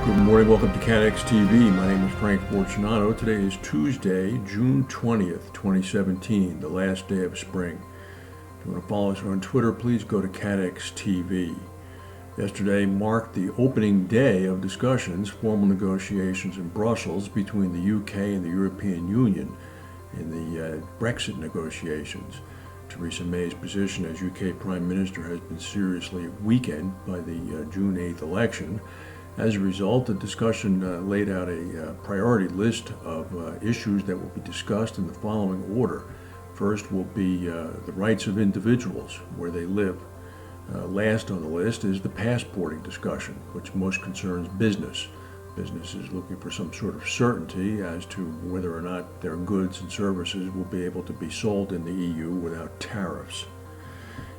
Good morning, welcome to CATEX TV. My name is Frank Fortunato. Today is Tuesday, June 20th, 2017, the last day of spring. If you want to follow us on Twitter, please go to CATEX TV. Yesterday marked the opening day of discussions, formal negotiations in Brussels between the UK and the European Union in the Brexit negotiations. Theresa May's position as UK Prime Minister has been seriously weakened by the June 8th election. As a result, the discussion laid out a priority list of issues that will be discussed in the following order. First will be the rights of individuals, where they live. Last on the list is the passporting discussion, which most concerns business. Business is looking for some sort of certainty as to whether or not their goods and services will be able to be sold in the EU without tariffs.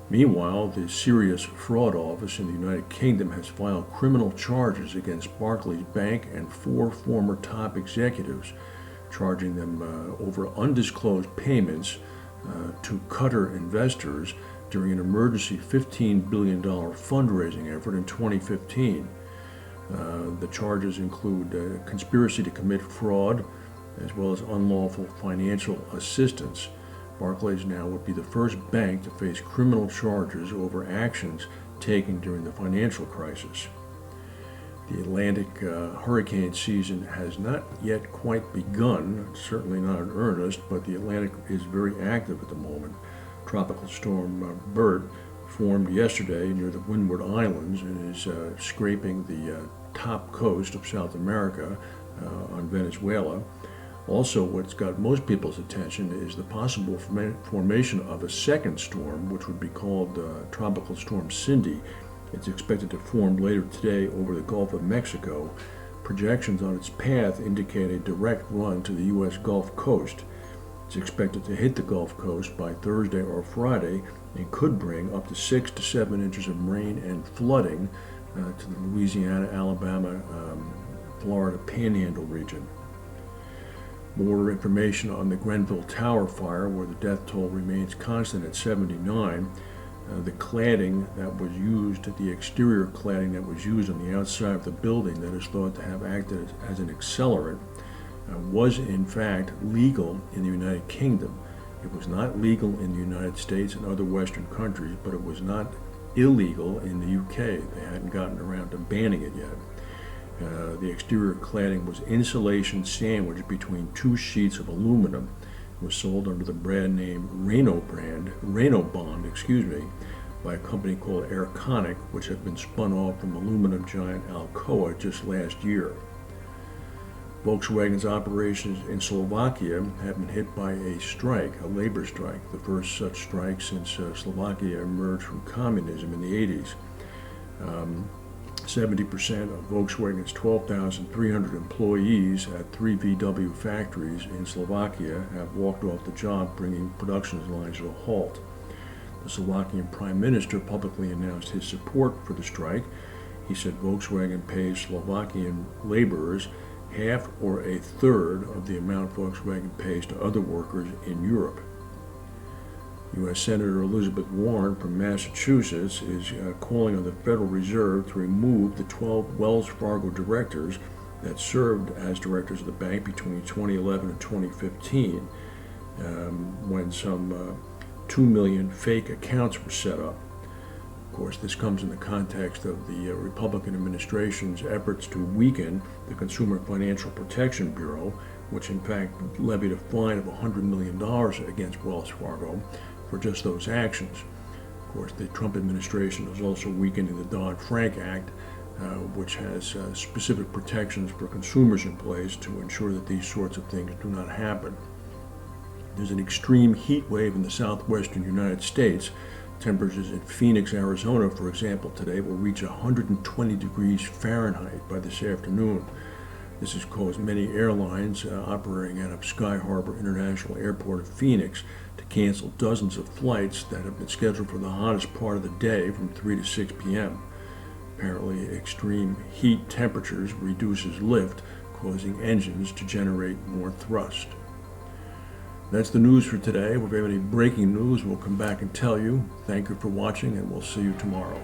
Meanwhile, the Serious Fraud Office in the United Kingdom has filed criminal charges against Barclays Bank and 4 former top executives, charging them over undisclosed payments to Qatar investors during an emergency $15 billion fundraising effort in 2015. The charges include conspiracy to commit fraud, as well as unlawful financial assistance. Barclays now would be the first bank to face criminal charges over actions taken during the financial crisis. The Atlantic hurricane season has not yet quite begun, certainly not in earnest, but the Atlantic is very active at the moment. Tropical storm Bert formed yesterday near the Windward Islands and is scraping the top coast of South America on Venezuela. Also, what's got most people's attention is the possible formation of a second storm, which would be called Tropical Storm Cindy. It's expected to form later today over the Gulf of Mexico. Projections on its path indicate a direct run to the U.S. Gulf Coast. It's expected to hit the Gulf Coast by Thursday or Friday and could bring up to 6 to 7 inches of rain and flooding to the Louisiana, Alabama, Florida Panhandle region. More information on the Grendel Tower fire, where the death toll remains constant at 79. The cladding that was used, the exterior cladding that was used on the outside of the building that is thought to have acted as an accelerant, was in fact legal in the United Kingdom. It was not legal in the United States and other Western countries, but it was not illegal in the UK. They hadn't gotten around to banning it yet. The exterior cladding was insulation sandwiched between 2 sheets of aluminum. It was sold under the brand name Reno Bond, by a company called Airconic, which had been spun off from aluminum giant Alcoa just last year. Volkswagen's operations in Slovakia have been hit by a strike, a labor strike, the first such strike since Slovakia emerged from communism in the 80s. 70% of Volkswagen's 12,300 employees at 3 VW factories in Slovakia have walked off the job, bringing production lines to a halt. The Slovakian Prime Minister publicly announced his support for the strike. He said Volkswagen pays Slovakian laborers half or a third of the amount Volkswagen pays to other workers in Europe. U.S. Senator Elizabeth Warren from Massachusetts is calling on the Federal Reserve to remove the 12 Wells Fargo directors that served as directors of the bank between 2011 and 2015, when some 2 million fake accounts were set up. Of course, this comes in the context of the Republican administration's efforts to weaken the Consumer Financial Protection Bureau, which in fact levied a fine of $100 million against Wells Fargo for just those actions. Of course, the Trump administration is also weakening the Dodd-Frank Act, which has specific protections for consumers in place to ensure that these sorts of things do not happen. There's an extreme heat wave in the southwestern United States. Temperatures in Phoenix, Arizona, for example, today will reach 120 degrees Fahrenheit by this afternoon. This has caused many airlines operating out of Sky Harbor International Airport of Phoenix to cancel dozens of flights that have been scheduled for the hottest part of the day from 3 to 6 p.m. Apparently, extreme heat temperatures reduces lift, causing engines to generate more thrust. That's the news for today. If we have any breaking news, we'll come back and tell you. Thank you for watching, and we'll see you tomorrow.